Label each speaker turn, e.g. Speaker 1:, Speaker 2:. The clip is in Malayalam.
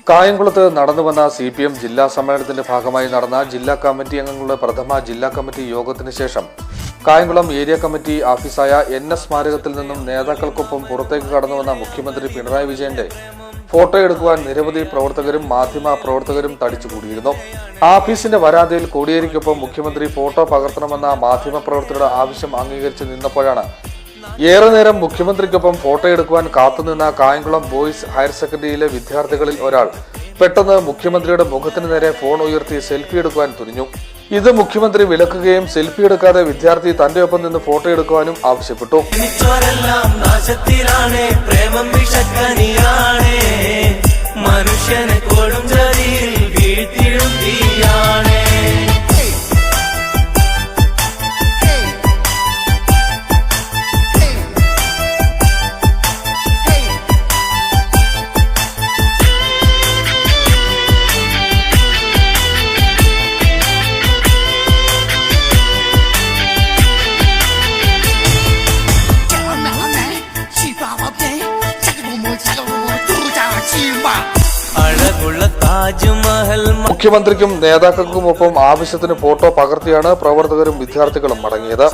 Speaker 1: കായംകുളത്ത് നടന്നുവന്ന CPM ജില്ലാ സമ്മേളനത്തിന്റെ ഭാഗമായി നടന്ന ജില്ലാ കമ്മിറ്റി അംഗങ്ങളുടെ പ്രഥമ ജില്ലാ കമ്മിറ്റി യോഗത്തിന് ശേഷം കായംകുളം ഏരിയ കമ്മിറ്റി ഓഫീസായ NS സ്മാരകത്തിൽ നിന്നും നേതാക്കൾക്കൊപ്പം പുറത്തേക്ക് കടന്നുവന്ന മുഖ്യമന്ത്രി പിണറായി വിജയന്റെ ഫോട്ടോ എടുക്കുവാൻ നിരവധി പ്രവർത്തകരും മാധ്യമ പ്രവർത്തകരും തടിച്ചുകൂടിയിരുന്നു. ഓഫീസിന്റെ വരാന്തയിൽ കോടിയേരിക്കൊപ്പം മുഖ്യമന്ത്രി ഫോട്ടോ പകർത്തണമെന്ന മാധ്യമ പ്രവർത്തകരുടെ ആവശ്യം അംഗീകരിച്ച് നിന്നപ്പോഴാണ് ഏറെ നേരം മുഖ്യമന്ത്രിക്കൊപ്പം ഫോട്ടോ എടുക്കുവാൻ കാത്തുനിന്ന കായംകുളം ബോയ്സ് ഹയർ സെക്കൻഡറിയിലെ വിദ്യാർത്ഥികളിൽ ഒരാൾ പെട്ടെന്ന് മുഖ്യമന്ത്രിയുടെ മുഖത്തിന് നേരെ ഫോൺ ഉയർത്തി സെൽഫി എടുക്കുവാൻ തുനിഞ്ഞു. ഇത് മുഖ്യമന്ത്രി വിലക്കുകയും സെൽഫി എടുക്കാതെ വിദ്യാർത്ഥി തന്റെ ഒപ്പം നിന്ന് ഫോട്ടോ എടുക്കുവാനും ആവശ്യപ്പെട്ടു. മുഖ്യമന്ത്രിക്കും നേതാക്കൾക്കുമൊപ്പം ആവശ്യത്തിന് ഫോട്ടോ പകർത്തിയാണ് പ്രവർത്തകരും വിദ്യാർത്ഥികളും മടങ്ങിയത്.